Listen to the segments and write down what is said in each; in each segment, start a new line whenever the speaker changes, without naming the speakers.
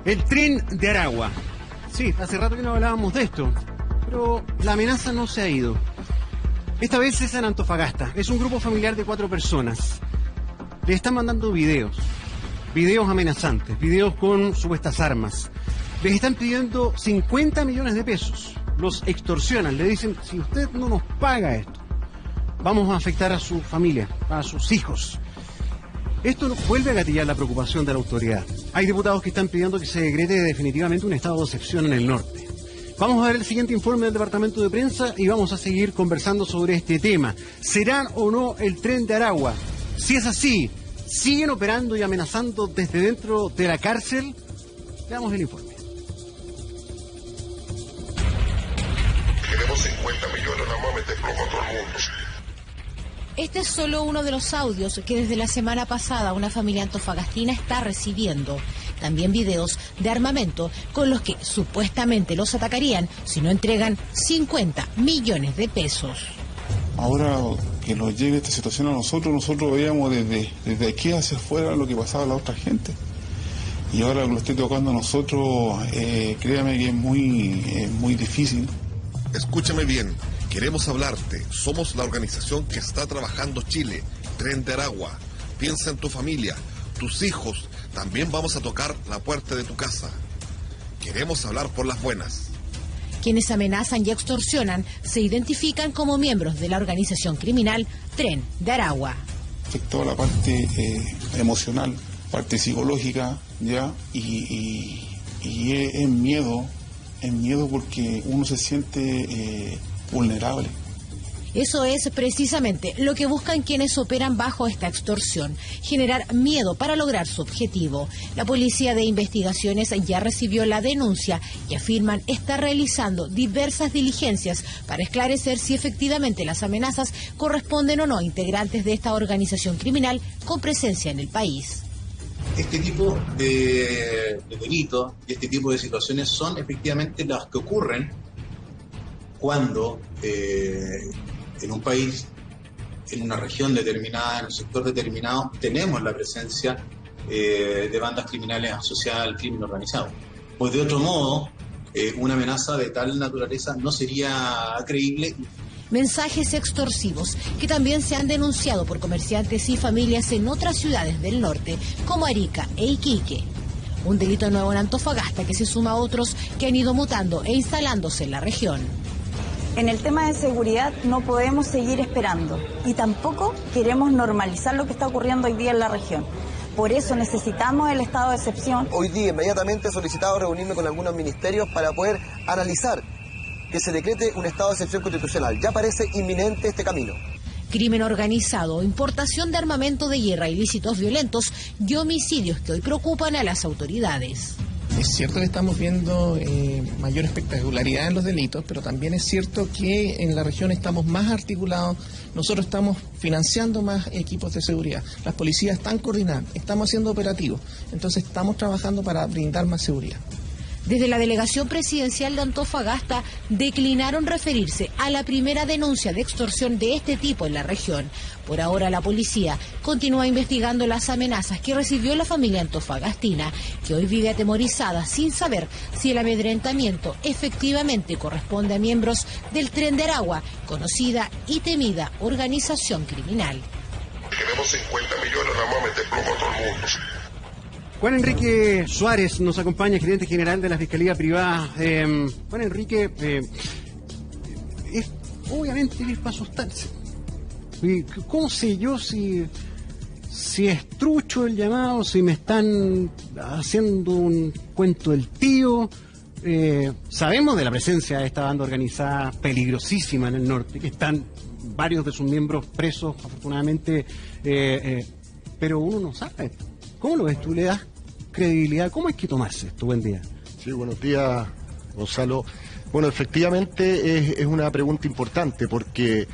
El tren de Aragua. Sí, hace rato que no hablábamos de esto, pero la amenaza no se ha ido. Esta vez es en Antofagasta. Es un grupo familiar de 4 personas. Le están mandando videos amenazantes, videos con supuestas armas. Les están pidiendo 50 millones de pesos. Los extorsionan, le dicen, si usted no nos paga esto, vamos a afectar a su familia, a sus hijos. Esto vuelve a gatillar la preocupación de la autoridad. Hay diputados que están pidiendo que se decrete definitivamente un estado de excepción en el norte. Vamos a ver el siguiente informe del Departamento de Prensa y vamos a seguir conversando sobre este tema. ¿Será o no el tren de Aragua? Si es así, ¿siguen operando y amenazando desde dentro de la cárcel? Veamos el informe.
Queremos 50 millones, vamos a meter plomo a todo el mundo.
Este es solo uno de los audios que desde la semana pasada una familia antofagastina está recibiendo. También videos de armamento con los que supuestamente los atacarían si no entregan 50 millones de pesos.
Ahora que nos llegue esta situación a nosotros veíamos desde aquí hacia afuera lo que pasaba a la otra gente. Y ahora lo estoy tocando a nosotros, créame que es muy difícil.
Escúchame bien. Queremos hablarte. Somos la organización que está trabajando Chile, Tren de Aragua. Piensa en tu familia, tus hijos. También vamos a tocar la puerta de tu casa. Queremos hablar por las buenas.
Quienes amenazan y extorsionan se identifican como miembros de la organización criminal Tren de Aragua.
Afectó la parte emocional, parte psicológica, ya, y es miedo porque uno se siente vulnerable.
Eso es precisamente lo que buscan quienes operan bajo esta extorsión, generar miedo para lograr su objetivo. La Policía de Investigaciones ya recibió la denuncia y afirman estar realizando diversas diligencias para esclarecer si efectivamente las amenazas corresponden o no a integrantes de esta organización criminal con presencia en el país.
Este tipo de delitos y este tipo de situaciones son efectivamente las que ocurren cuando en un país, en una región determinada, en un sector determinado, tenemos la presencia de bandas criminales asociadas al crimen organizado. Pues de otro modo, una amenaza de tal naturaleza no sería creíble.
Mensajes extorsivos que también se han denunciado por comerciantes y familias en otras ciudades del norte, como Arica e Iquique. Un delito nuevo en Antofagasta que se suma a otros que han ido mutando e instalándose en la región.
En el tema de seguridad no podemos seguir esperando y tampoco queremos normalizar lo que está ocurriendo hoy día en la región. Por eso necesitamos el estado de excepción.
Hoy día inmediatamente he solicitado reunirme con algunos ministerios para poder analizar que se decrete un estado de excepción constitucional. Ya parece inminente este camino.
Crimen organizado, importación de armamento de guerra, ilícitos violentos y homicidios que hoy preocupan a las autoridades.
Es cierto que estamos viendo mayor espectacularidad en los delitos, pero también es cierto que en la región estamos más articulados, nosotros estamos financiando más equipos de seguridad, las policías están coordinando, estamos haciendo operativos, entonces estamos trabajando para brindar más seguridad.
Desde la delegación presidencial de Antofagasta declinaron referirse a la primera denuncia de extorsión de este tipo en la región. Por ahora la policía continúa investigando las amenazas que recibió la familia antofagastina, que hoy vive atemorizada sin saber si el amedrentamiento efectivamente corresponde a miembros del Tren de Aragua, conocida y temida organización criminal.
Queremos 50 millones, vamos a meter plomo a todo el mundo.
Juan Enrique Suárez nos acompaña, gerente general de la Fiscalía Privada. Juan Enrique, obviamente es para asustarse. ¿Cómo sé yo si es trucho el llamado, si me están haciendo un cuento del tío? Sabemos de la presencia de esta banda organizada peligrosísima en el norte, que están varios de sus miembros presos, afortunadamente, pero uno no sabe. ¿Cómo lo ves tú? ¿Le das credibilidad? ¿Cómo hay que tomarse esto? Buen día.
Sí, buenos días, Gonzalo. Bueno, efectivamente es una pregunta importante porque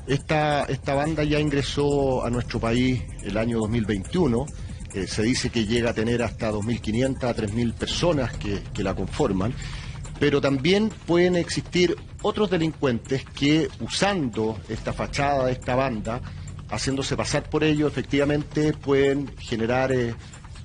esta banda ya ingresó a nuestro país el año 2021. Se dice que llega a tener hasta 2.500 a 3.000 personas que la conforman. Pero también pueden existir otros delincuentes que, usando esta fachada de esta banda, haciéndose pasar por ello, efectivamente pueden generar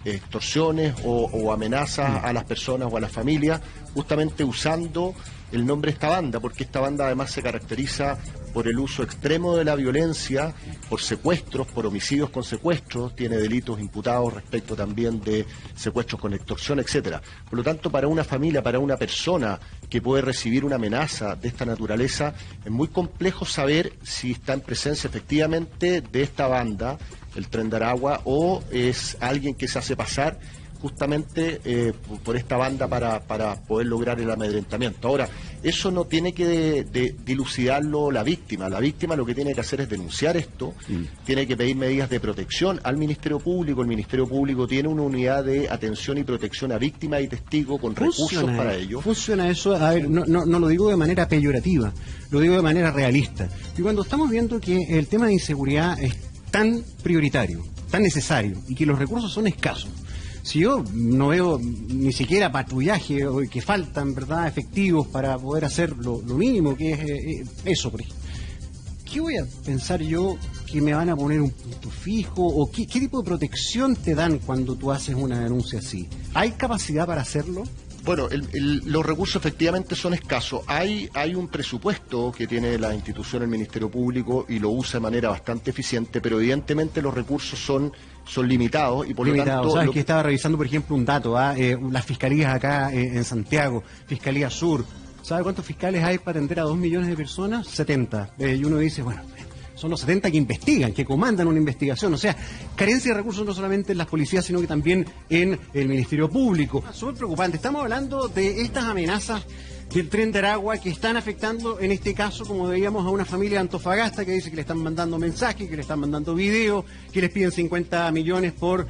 extorsiones o amenazas a las personas o a las familias, justamente usando el nombre de esta banda, porque esta banda además se caracteriza por el uso extremo de la violencia, por secuestros, por homicidios con secuestros, tiene delitos imputados respecto también de secuestros con extorsión, etcétera. Por lo tanto, para una familia, para una persona que puede recibir una amenaza de esta naturaleza, es muy complejo saber si está en presencia efectivamente de esta banda, el Tren de Aragua, o es alguien que se hace pasar justamente por esta banda para poder lograr el amedrentamiento. Ahora, eso no tiene que dilucidarlo la víctima. La víctima lo que tiene que hacer es denunciar esto, tiene que pedir medidas de protección al Ministerio Público. El Ministerio Público tiene una unidad de atención y protección a víctimas y testigos con recursos para ello.
Funciona eso, a ver, no lo digo de manera peyorativa, lo digo de manera realista. Y cuando estamos viendo que el tema de inseguridad es tan prioritario, tan necesario, y que los recursos son escasos, si yo no veo ni siquiera patrullaje, o que faltan, ¿verdad?, efectivos para poder hacer lo mínimo que es eso, por ejemplo, ¿qué voy a pensar yo que me van a poner un punto fijo? ¿O qué tipo de protección te dan cuando tú haces una denuncia así? ¿Hay capacidad para hacerlo?
Bueno, los recursos efectivamente son escasos. Hay un presupuesto que tiene la institución, el Ministerio Público, y lo usa de manera bastante eficiente, pero evidentemente los recursos son limitados y por lo tanto...
¿Sabes que estaba revisando, por ejemplo, un dato? Las fiscalías acá en Santiago, Fiscalía Sur, ¿sabe cuántos fiscales hay para atender a 2 millones de personas? 70. Y uno dice, bueno, son los 70 que investigan, que comandan una investigación. O sea, carencia de recursos no solamente en las policías, sino que también en el Ministerio Público. Súper preocupante. Estamos hablando de estas amenazas del Tren de Aragua que están afectando, en este caso, como veíamos, a una familia de Antofagasta que dice que le están mandando mensajes, que le están mandando videos, que les piden 50 millones por,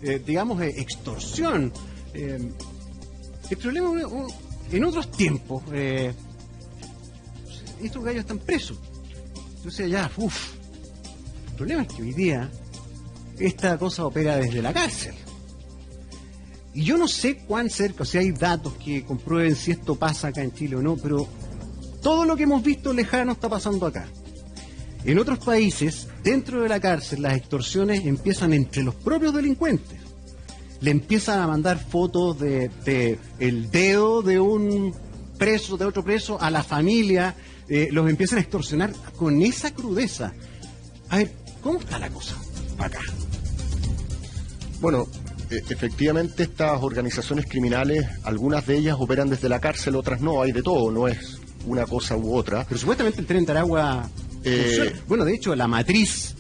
extorsión. El problema, en otros tiempos, estos gallos están presos. Entonces ya, el problema es que hoy día esta cosa opera desde la cárcel. Y yo no sé cuán cerca, o sea, hay datos que comprueben si esto pasa acá en Chile o no, pero todo lo que hemos visto lejano está pasando acá. En otros países, dentro de la cárcel, las extorsiones empiezan entre los propios delincuentes. Le empiezan a mandar fotos de el dedo de un preso, de otro preso, a la familia, los empiezan a extorsionar con esa crudeza. A ver, ¿cómo está la cosa acá?
Bueno, efectivamente estas organizaciones criminales, algunas de ellas operan desde la cárcel, otras no, hay de todo, no es una cosa u otra.
Pero supuestamente el Tren de Aragua bueno, de hecho, la matriz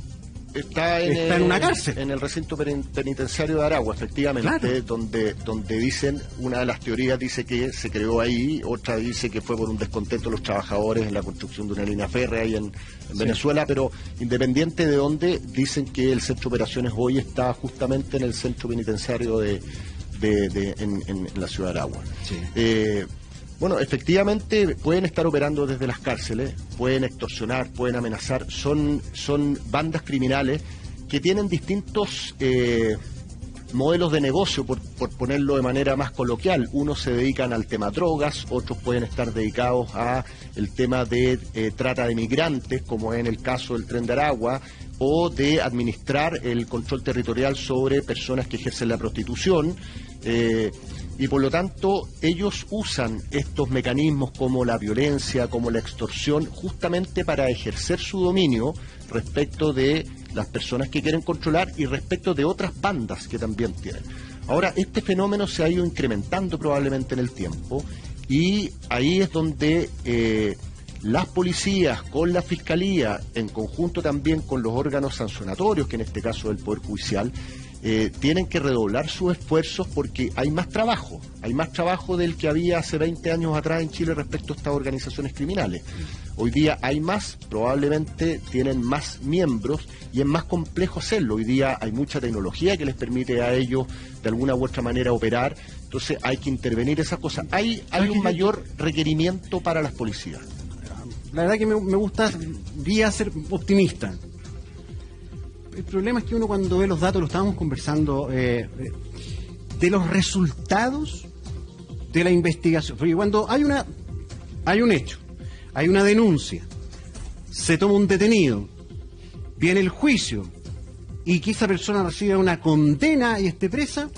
está en una cárcel.
En el recinto penitenciario de Aragua, efectivamente, claro. donde dicen, una de las teorías dice que se creó ahí, otra dice que fue por un descontento de los trabajadores en la construcción de una línea férrea ahí en Venezuela, pero independiente de dónde, dicen que el centro de operaciones hoy está justamente en el centro penitenciario en la ciudad de Aragua. Sí. Bueno, efectivamente pueden estar operando desde las cárceles, pueden extorsionar, pueden amenazar, son bandas criminales que tienen distintos modelos de negocio, por ponerlo de manera más coloquial. Unos se dedican al tema drogas, otros pueden estar dedicados a el tema de trata de migrantes, como en el caso del Tren de Aragua, o de administrar el control territorial sobre personas que ejercen la prostitución. Y por lo tanto ellos usan estos mecanismos como la violencia, como la extorsión, justamente para ejercer su dominio respecto de las personas que quieren controlar y respecto de otras bandas que también tienen. Ahora, este fenómeno se ha ido incrementando probablemente en el tiempo y ahí es donde las policías con la Fiscalía, en conjunto también con los órganos sancionatorios, que en este caso es el Poder Judicial, tienen que redoblar sus esfuerzos porque hay más trabajo del que había hace 20 años atrás en Chile respecto a estas organizaciones criminales. Hoy día hay más, probablemente tienen más miembros y es más complejo hacerlo. Hoy día hay mucha tecnología que les permite a ellos de alguna u otra manera operar, entonces hay que intervenir esas cosas. Hay un mayor requerimiento para las policías.
La verdad que me gustaría ser optimista. El problema es que uno cuando ve los datos, lo estábamos conversando, de los resultados de la investigación. Porque cuando hay un hecho, hay una denuncia, se toma un detenido, viene el juicio y que esa persona reciba una condena y esté presa.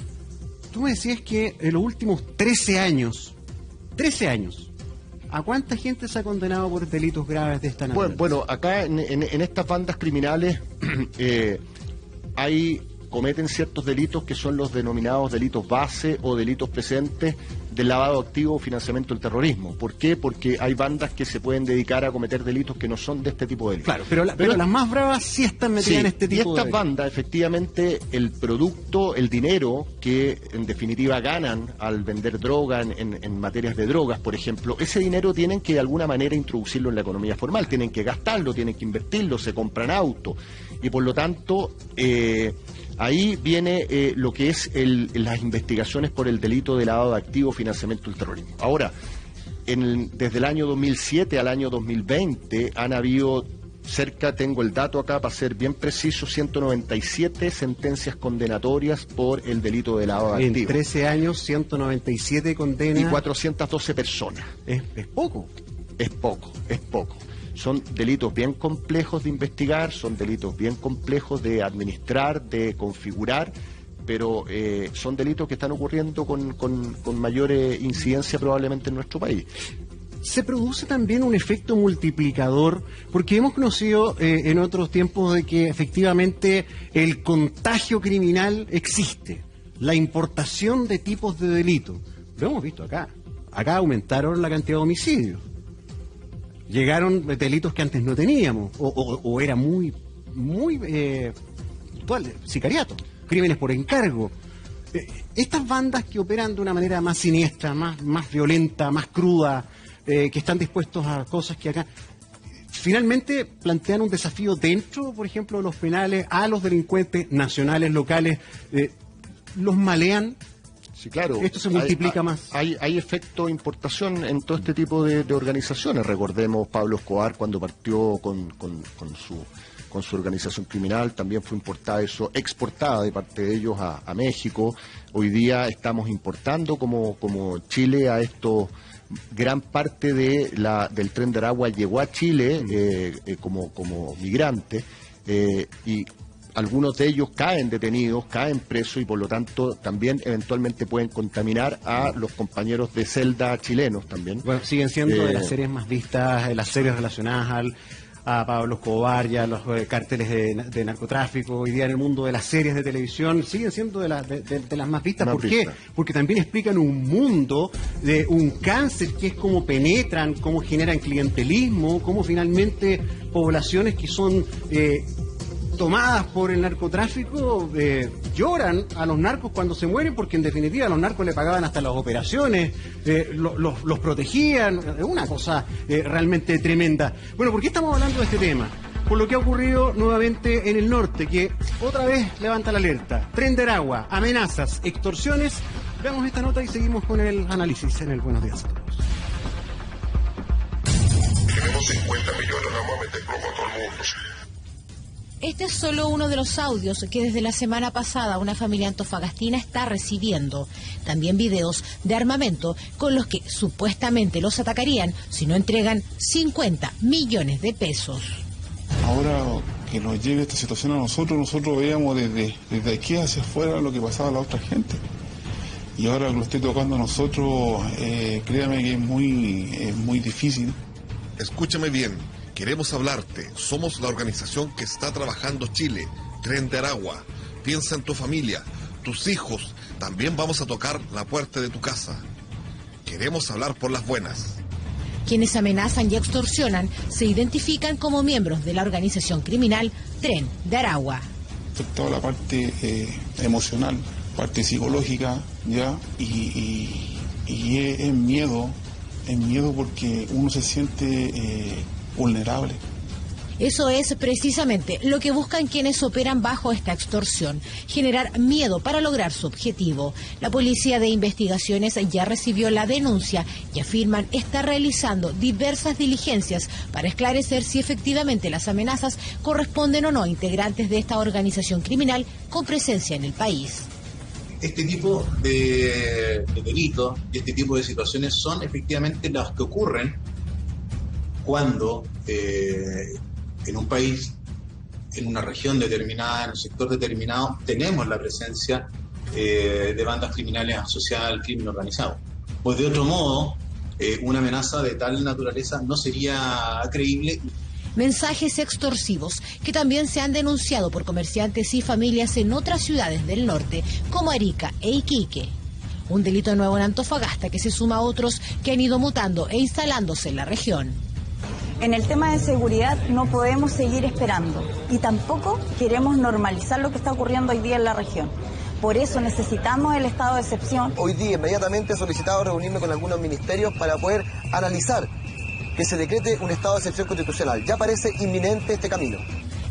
Tú me decías que en los últimos 13 años, ¿a cuánta gente se ha condenado por delitos graves de esta naturaleza?
Bueno, acá en estas bandas criminales cometen ciertos delitos que son los denominados delitos base o delitos presentes del lavado de activos o financiamiento del terrorismo. ¿Por qué? Porque hay bandas que se pueden dedicar a cometer delitos que no son de este tipo de delitos.
Claro, pero las más bravas sí están metidas en este tipo de delitos. Y
estas bandas, efectivamente, el producto, el dinero que en definitiva ganan al vender droga en materias de drogas, por ejemplo, ese dinero tienen que de alguna manera introducirlo en la economía formal, tienen que gastarlo, tienen que invertirlo, se compran autos y por lo tanto ahí viene lo que es las investigaciones por el delito de lavado de activos, financiamiento del terrorismo. Ahora, desde el año 2007 al año 2020 han habido tengo el dato acá para ser bien preciso, 197 sentencias condenatorias por el delito de lavado de activos.
En 13 años, 197 condenas.
Y 412 personas.
Es poco.
Es poco. Son delitos bien complejos de investigar, son delitos bien complejos de administrar, de configurar, pero son delitos que están ocurriendo con mayor incidencia probablemente en nuestro país.
Se produce también un efecto multiplicador, porque hemos conocido en otros tiempos de que efectivamente el contagio criminal existe, la importación de tipos de delitos. Lo hemos visto acá. Acá aumentaron la cantidad de homicidios. Llegaron delitos que antes no teníamos, o era muy actual, sicariato, crímenes por encargo. Estas bandas que operan de una manera más siniestra, más violenta, más cruda, que están dispuestos a cosas que acá finalmente plantean un desafío dentro, por ejemplo, de los penales a los delincuentes nacionales, locales, los malean.
Sí, claro.
Esto se multiplica más.
Hay efecto importación en todo este tipo de organizaciones. Recordemos Pablo Escobar cuando partió con su organización criminal, también fue exportada de parte de ellos a México. Hoy día estamos importando como Chile a esto. Gran parte del Tren de Aragua llegó a Chile como migrante y algunos de ellos caen detenidos, caen presos y por lo tanto también eventualmente pueden contaminar a los compañeros de celda chilenos también.
Bueno, siguen siendo de las series más vistas, de las series relacionadas a Pablo Escobar y a los cárteles de narcotráfico. Hoy día en el mundo de las series de televisión siguen siendo de las más vistas. ¿Por qué? Porque también explican un mundo de un cáncer que es cómo penetran, cómo generan clientelismo, cómo finalmente poblaciones que son tomadas por el narcotráfico lloran a los narcos cuando se mueren, porque en definitiva a los narcos le pagaban hasta las operaciones, los protegían, una cosa realmente tremenda. Bueno, ¿por qué estamos hablando de este tema? Por lo que ha ocurrido nuevamente en el norte, que otra vez levanta la alerta. Tren de Aragua, amenazas, extorsiones. Veamos esta nota y seguimos con el análisis en el Buenos Días a Todos.
Tenemos 50 millones, vamos a meter plomo a todo el mundo.
Este es solo uno de los audios que desde la semana pasada una familia antofagastina está recibiendo. También videos de armamento con los que supuestamente los atacarían si no entregan 50 millones de pesos.
Ahora que nos llegue esta situación a nosotros veíamos desde aquí hacia afuera lo que pasaba a la otra gente. Y ahora que lo esté tocando a nosotros, créame que es muy difícil.
Escúchame bien. Queremos hablarte. Somos la organización que está trabajando Chile, Tren de Aragua. Piensa en tu familia, tus hijos. También vamos a tocar la puerta de tu casa. Queremos hablar por las buenas.
Quienes amenazan y extorsionan se identifican como miembros de la organización criminal Tren de Aragua.
Toda la parte emocional, parte psicológica, ya, y es miedo porque uno se siente vulnerable.
Eso es precisamente lo que buscan quienes operan bajo esta extorsión, generar miedo para lograr su objetivo. La Policía de Investigaciones ya recibió la denuncia y afirman estar realizando diversas diligencias para esclarecer si efectivamente las amenazas corresponden o no a integrantes de esta organización criminal con presencia en el país.
Este tipo de delitos y este tipo de situaciones son efectivamente las que ocurren cuando en un país en una región determinada, en un sector determinado, tenemos la presencia de bandas criminales asociadas al crimen organizado. Pues de otro modo, una amenaza de tal naturaleza no sería creíble.
Mensajes extorsivos que también se han denunciado por comerciantes y familias en otras ciudades del norte, como Arica e Iquique. Un delito nuevo en Antofagasta que se suma a otros que han ido mutando e instalándose en la región.
En el tema de seguridad no podemos seguir esperando y tampoco queremos normalizar lo que está ocurriendo hoy día en la región. Por eso necesitamos el estado de excepción.
Hoy día inmediatamente he solicitado reunirme con algunos ministerios para poder analizar que se decrete un estado de excepción constitucional. Ya parece inminente este camino.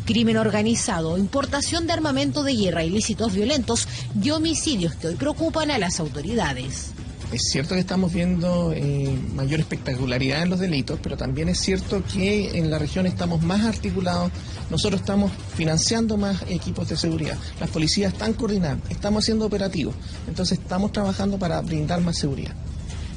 Crimen organizado, importación de armamento de guerra, ilícitos violentos y homicidios que hoy preocupan a las autoridades.
Es cierto que estamos viendo mayor espectacularidad en los delitos, pero también es cierto que en la región estamos más articulados. Nosotros estamos financiando más equipos de seguridad. Las policías están coordinando, estamos haciendo operativos. Entonces estamos trabajando para brindar más seguridad.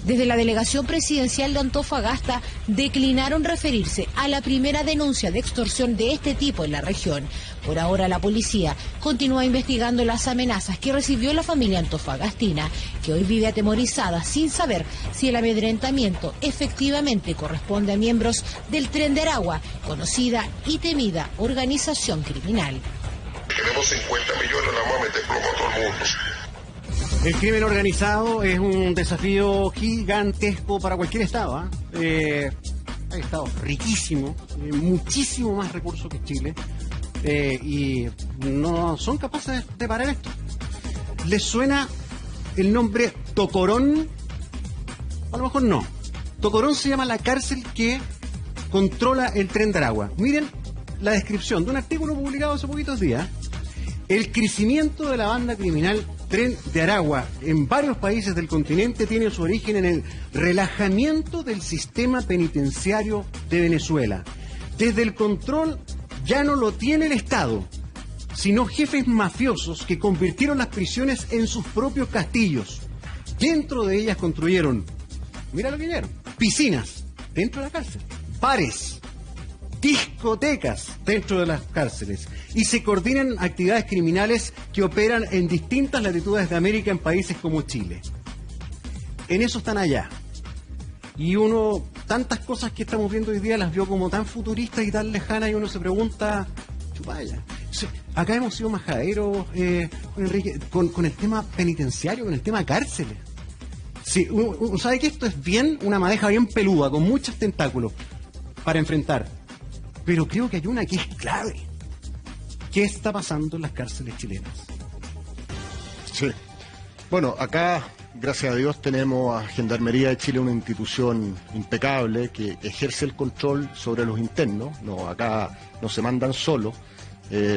Desde la Delegación Presidencial de Antofagasta declinaron referirse a la primera denuncia de extorsión de este tipo en la región. Por ahora la policía continúa investigando las amenazas que recibió la familia antofagastina, que hoy vive atemorizada sin saber si el amedrentamiento efectivamente corresponde a miembros del Tren de Aragua, conocida y temida organización criminal.
Tenemos 50 millones, la vamos a meter plomo a todo el mundo.
El crimen organizado es un desafío gigantesco para cualquier estado. Hay estados riquísimos, muchísimo más recursos que Chile, y no son capaces de parar esto. ¿Les suena el nombre Tocorón? A lo mejor no. Tocorón se llama la cárcel que controla el Tren de Aragua. Miren la descripción de un artículo publicado hace poquitos días. El crecimiento de la banda criminal Tren de Aragua en varios países del continente tiene su origen en el relajamiento del sistema penitenciario de Venezuela. Desde el control ya no lo tiene el Estado, sino jefes mafiosos que convirtieron las prisiones en sus propios castillos. Dentro de ellas construyeron, mira lo que hicieron, piscinas dentro de la cárcel, bares, discotecas dentro de las cárceles, y se coordinan actividades criminales que operan en distintas latitudes de América en países como Chile. En eso están allá. Y uno, tantas cosas que estamos viendo hoy día las vio como tan futuristas y tan lejanas, y uno se pregunta, chupaya. Acá hemos sido majaderos, Enrique, con el tema penitenciario, con el tema cárceles. Sí, uno sabe que esto es bien, una madeja bien peluda, con muchos tentáculos para enfrentar. Pero creo que hay una que es clave. ¿Qué está pasando en las cárceles chilenas?
Sí. Bueno, acá, gracias a Dios, tenemos a Gendarmería de Chile, una institución impecable que ejerce el control sobre los internos. No, acá no se mandan solos.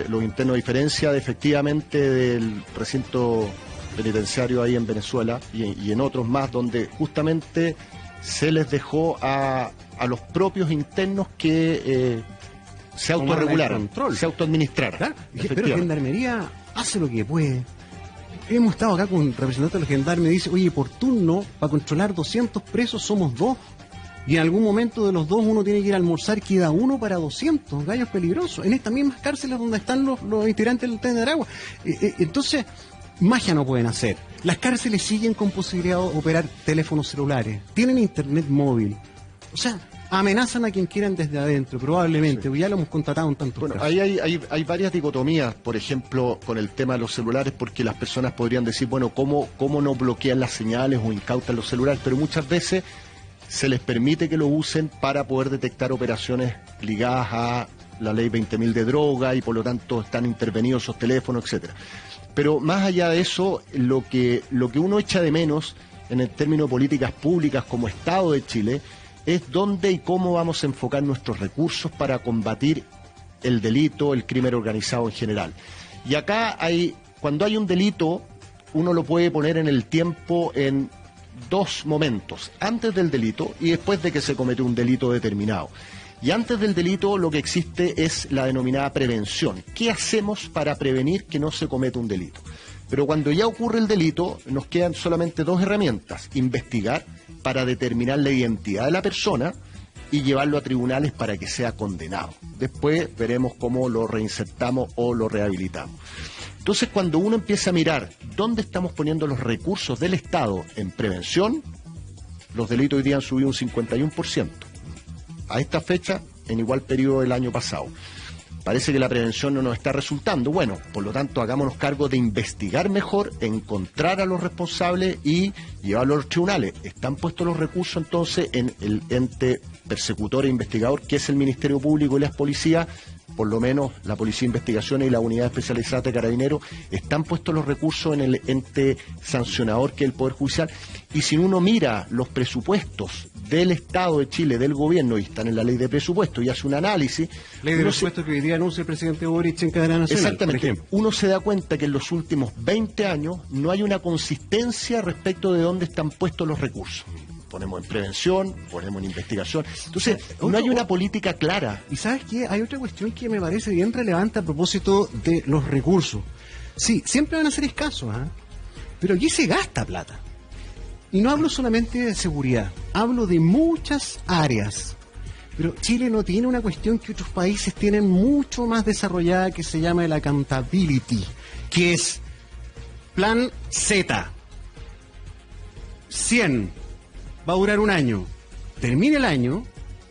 Los internos, a diferencia de, efectivamente, del recinto penitenciario ahí en Venezuela y en otros más, donde justamente se les dejó a los propios internos que se autorregularan, se autoadministraran.
Claro, pero Gendarmería hace lo que puede. Hemos estado acá con representantes de los gendarmes y dice, oye, por turno, para controlar 200 presos somos 2. Y en algún momento de los 2 uno tiene que ir a almorzar, queda 1 para 200, gallos peligrosos, en estas mismas cárceles donde están los integrantes del Tren de Aragua. Entonces, magia no pueden hacer. Las cárceles siguen con posibilidad de operar teléfonos celulares, tienen internet móvil. O sea, amenazan a quien quieran desde adentro, probablemente, sí. Ya lo hemos contratado en tantos casos.
Ahí hay varias dicotomías, por ejemplo, con el tema de los celulares, porque las personas podrían decir, bueno, ¿cómo no bloquean las señales o incautan los celulares? Pero muchas veces se les permite que lo usen para poder detectar operaciones ligadas a la ley 20.000 de droga y por lo tanto están intervenidos esos teléfonos, etcétera. Pero más allá de eso, lo que uno echa de menos en el término de políticas públicas como Estado de Chile es dónde y cómo vamos a enfocar nuestros recursos para combatir el delito, el crimen organizado en general. Y acá cuando hay un delito, uno lo puede poner en el tiempo en 2 momentos, antes del delito y después de que se comete un delito determinado. Y antes del delito lo que existe es la denominada prevención. ¿Qué hacemos para prevenir que no se cometa un delito? Pero cuando ya ocurre el delito, nos quedan solamente 2 herramientas. Investigar para determinar la identidad de la persona y llevarlo a tribunales para que sea condenado. Después veremos cómo lo reinsertamos o lo rehabilitamos. Entonces, cuando uno empieza a mirar dónde estamos poniendo los recursos del Estado en prevención, los delitos hoy día han subido un 51%. A esta fecha, en igual periodo del año pasado. Parece que la prevención no nos está resultando. Bueno, por lo tanto, hagámonos cargo de investigar mejor, encontrar a los responsables y llevarlos a los tribunales. Están puestos los recursos entonces en el ente persecutor e investigador, que es el Ministerio Público y las policías, por lo menos la Policía de Investigaciones y la Unidad Especializada de Carabineros, están puestos los recursos en el ente sancionador, que es el Poder Judicial. Y si uno mira los presupuestos del Estado de Chile, del gobierno, y están en la ley de presupuesto, y hace un análisis...
Ley de presupuesto que hoy día anuncia el presidente Boric en cadena nacional.
Exactamente. Uno se da cuenta que en los últimos 20 años no hay una consistencia respecto de dónde están puestos los recursos. Ponemos en prevención, ponemos en investigación. Entonces, no hay una política clara.
Y ¿sabes qué? Hay otra cuestión que me parece bien relevante a propósito de los recursos. Sí, siempre van a ser escasos, ¿eh? Pero aquí se gasta plata. Y no hablo solamente de seguridad, hablo de muchas áreas. Pero Chile no tiene una cuestión que otros países tienen mucho más desarrollada, que se llama el accountability, que es plan Z. 100. Va a durar un año. Termina el año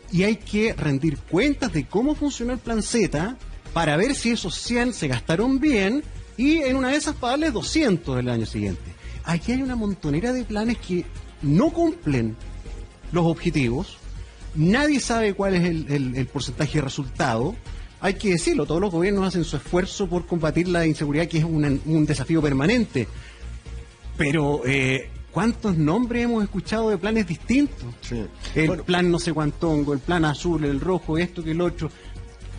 y hay que rendir cuentas de cómo funcionó el plan Z para ver si esos 100 se gastaron bien y en una de esas pagarles 200 del año siguiente. Aquí hay una montonera de planes que no cumplen los objetivos. Nadie sabe cuál es el porcentaje de resultado. Hay que decirlo, todos los gobiernos hacen su esfuerzo por combatir la inseguridad, que es un desafío permanente. Pero... ¿cuántos nombres hemos escuchado de planes distintos? Sí. Plan no sé cuántongo, el plan azul, el rojo, esto que el otro.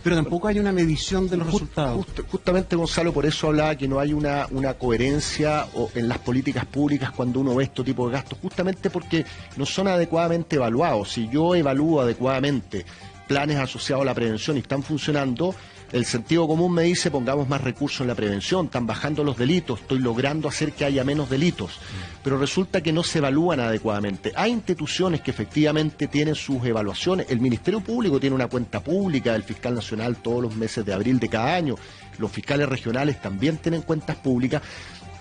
Pero tampoco hay una medición de los resultados.
Justamente, Gonzalo, por eso hablaba que no hay una coherencia en las políticas públicas cuando uno ve este tipo de gastos, justamente porque no son adecuadamente evaluados. Si yo evalúo adecuadamente planes asociados a la prevención y están funcionando, el sentido común me dice pongamos más recursos en la prevención, están bajando los delitos, estoy logrando hacer que haya menos delitos, pero resulta que no se evalúan adecuadamente. Hay instituciones que efectivamente tienen sus evaluaciones, el Ministerio Público tiene una cuenta pública del Fiscal Nacional todos los meses de abril de cada año, los fiscales regionales también tienen cuentas públicas,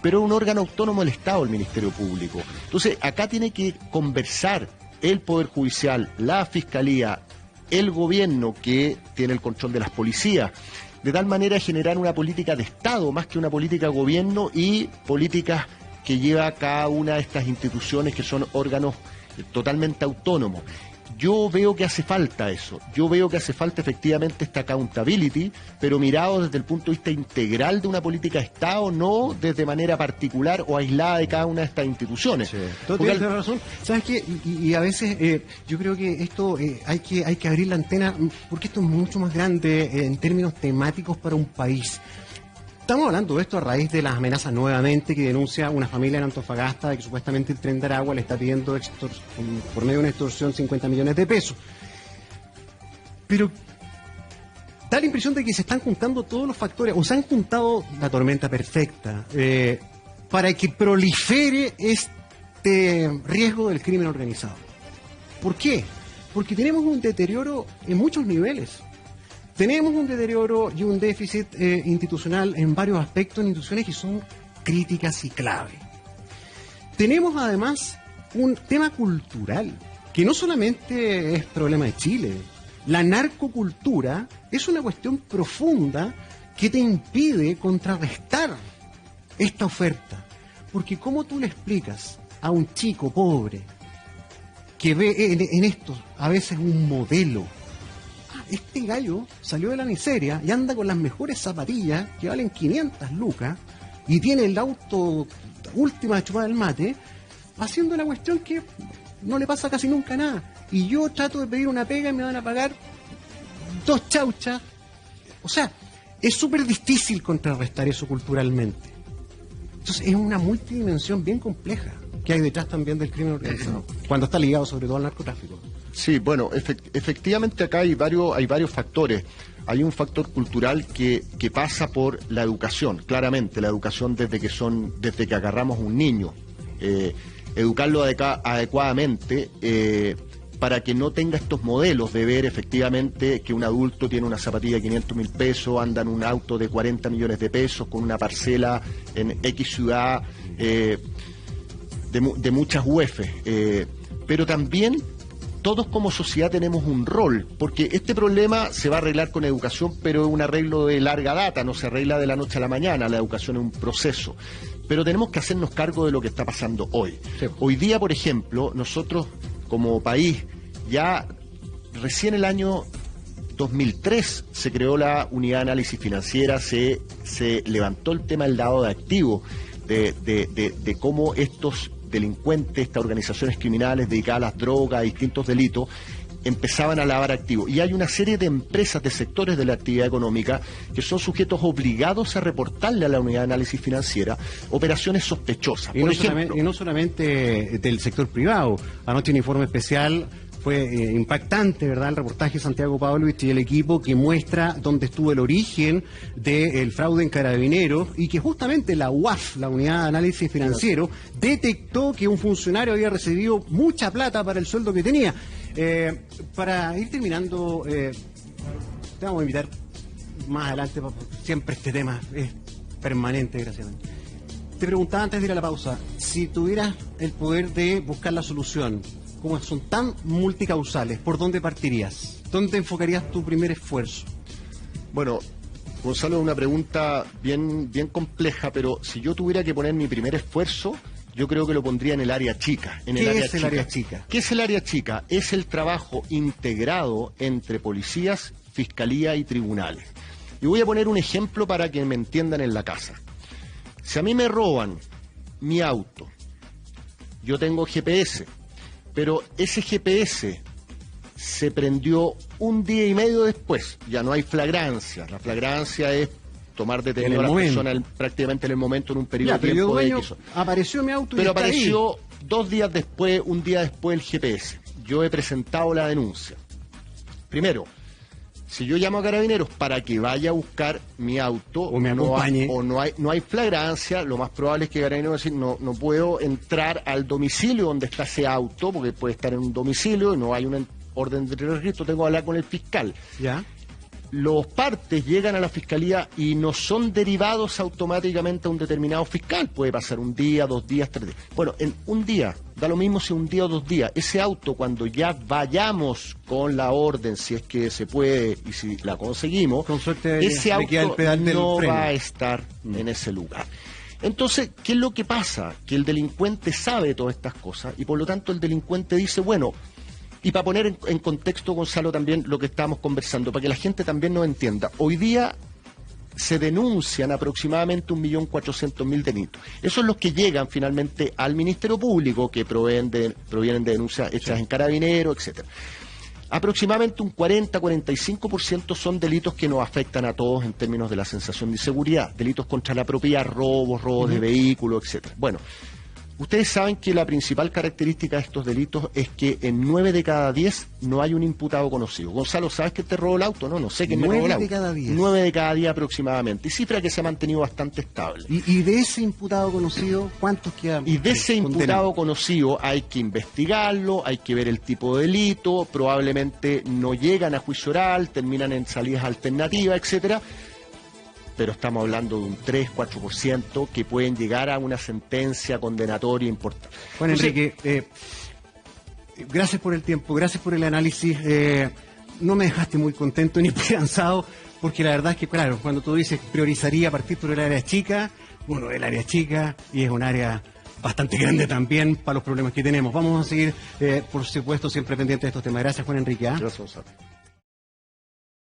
pero es un órgano autónomo del Estado el Ministerio Público. Entonces acá tiene que conversar el Poder Judicial, la Fiscalía, el gobierno, que tiene el control de las policías, de tal manera de generar una política de Estado más que una política de gobierno y políticas que lleva cada una de estas instituciones que son órganos totalmente autónomos. Yo veo que hace falta eso, yo veo que hace falta efectivamente esta accountability, pero mirado desde el punto de vista integral de una política de Estado, no desde manera particular o aislada de cada una de estas instituciones.
Sí. Tienes razón. ¿Sabes qué? Y a veces yo creo que esto hay que abrir la antena, porque esto es mucho más grande en términos temáticos para un país. Estamos hablando de esto a raíz de las amenazas nuevamente que denuncia una familia en Antofagasta de que supuestamente el Tren de Aragua le está pidiendo por medio de una extorsión 50 millones de pesos. Pero da la impresión de que se están juntando todos los factores, o se han juntado la tormenta perfecta, para que prolifere este riesgo del crimen organizado. ¿Por qué? Porque tenemos un deterioro en muchos niveles. Tenemos un deterioro y un déficit institucional en varios aspectos, en instituciones que son críticas y clave. Tenemos además un tema cultural, que no solamente es problema de Chile. La narcocultura es una cuestión profunda que te impide contrarrestar esta oferta. Porque ¿cómo tú le explicas a un chico pobre que ve en esto a veces un modelo? Este gallo salió de la miseria y anda con las mejores zapatillas que valen 500 lucas y tiene el auto última chupada del mate, haciendo una cuestión que no le pasa casi nunca nada. Y yo trato de pedir una pega y me van a pagar 2 chauchas. O sea, es súper difícil contrarrestar eso culturalmente. Entonces es una multidimensión bien compleja que hay detrás también del crimen organizado, cuando está ligado sobre todo al narcotráfico.
Sí, bueno, efectivamente acá hay varios factores. Hay un factor cultural que pasa por la educación, claramente, la educación desde que agarramos un niño, educarlo adecuadamente para que no tenga estos modelos de ver efectivamente que un adulto tiene una zapatilla de 500.000 pesos, anda en un auto de 40 millones de pesos, con una parcela en X ciudad de muchas UF. Pero también todos como sociedad tenemos un rol, porque este problema se va a arreglar con educación, pero es un arreglo de larga data, no se arregla de la noche a la mañana, la educación es un proceso. Pero tenemos que hacernos cargo de lo que está pasando hoy. Sí. Hoy día, por ejemplo, nosotros como país, ya recién el año 2003 se creó la unidad de análisis financiera, se levantó el tema del lavado de activos, de cómo estos delincuentes, estas organizaciones criminales dedicadas a las drogas, a distintos delitos, empezaban a lavar activos. Y hay una serie de empresas, de sectores de la actividad económica que son sujetos obligados a reportarle a la unidad de análisis financiera operaciones sospechosas.
Y no solamente del sector privado. Anoche un informe especial fue impactante, ¿verdad? El reportaje de Santiago Pavlovich y el equipo que muestra dónde estuvo el origen del fraude en Carabineros y que justamente la UAF, la Unidad de Análisis Financiero, detectó que un funcionario había recibido mucha plata para el sueldo que tenía. Para ir terminando, te vamos a invitar más adelante, siempre este tema es permanente, desgraciadamente. Te preguntaba antes de ir a la pausa, si tuvieras el poder de buscar la solución, como son tan multicausales, ¿por dónde partirías? ¿Dónde enfocarías tu primer esfuerzo?
Bueno, Gonzalo, es una pregunta bien compleja, pero si yo tuviera que poner mi primer esfuerzo, yo creo que lo pondría en el área chica.
¿Qué es el área chica?
¿Qué es el área chica? Es el trabajo integrado entre policías, fiscalía y tribunales. Y voy a poner un ejemplo para que me entiendan en la casa. Si a mí me roban mi auto, yo tengo GPS, pero ese GPS se prendió un día y medio después, ya no hay flagrancia. La flagrancia es tomar detenido a la persona prácticamente en el momento, en un periodo de tiempo de X.
Apareció mi auto y
pero apareció ahí 2 días después, un día después el GPS. Yo he presentado la denuncia. Primero, si yo llamo a Carabineros para que vaya a buscar mi auto
o me acompañe,
no hay flagrancia, lo más probable es que Carabineros va a decir no puedo entrar al domicilio donde está ese auto, porque puede estar en un domicilio y no hay una orden de registro, tengo que hablar con el fiscal.
¿Ya?
Los partes llegan a la fiscalía y no son derivados automáticamente a un determinado fiscal. Puede pasar 1 día, 2 días, 3 días. Bueno, en 1 día, da lo mismo si 1 día o 2 días. Ese auto, cuando ya vayamos con la orden, si es que se puede y si la conseguimos,
con suerte
ese auto no va a estar en ese lugar. Entonces, ¿qué es lo que pasa? Que el delincuente sabe todas estas cosas y por lo tanto el delincuente dice, bueno. Y para poner en contexto, Gonzalo, también lo que estábamos conversando, para que la gente también nos entienda, hoy día se denuncian aproximadamente 1.400.000 delitos. Esos son los que llegan finalmente al Ministerio Público, que provienen de denuncias hechas en Carabineros, etcétera. Aproximadamente un 40-45% son delitos que nos afectan a todos en términos de la sensación de inseguridad, delitos contra la propiedad, robos de vehículos, etcétera. Bueno, ustedes saben que la principal característica de estos delitos es que en 9 de cada 10 no hay un imputado conocido. Gonzalo, ¿sabes que te robó el auto? No sé quién me robó el auto. 9 de cada 10. 9 de cada 10 aproximadamente. Y cifra que se ha mantenido bastante estable.
¿Y de ese imputado conocido, cuántos quedan?
Y de ese imputado conocido hay que investigarlo, hay que ver el tipo de delito, probablemente no llegan a juicio oral, terminan en salidas alternativas, etcétera. Pero estamos hablando de un 3-4% que pueden llegar a una sentencia condenatoria importante.
Juan Enrique, gracias por el tiempo, gracias por el análisis. No me dejaste muy contento ni esperanzado, porque la verdad es que, claro, cuando tú dices priorizaría partir por el área chica, bueno, el área chica y es un área bastante grande también para los problemas que tenemos. Vamos a seguir, por supuesto, siempre pendientes de estos temas. Gracias, Juan Enrique.
Gracias, Gonzalo.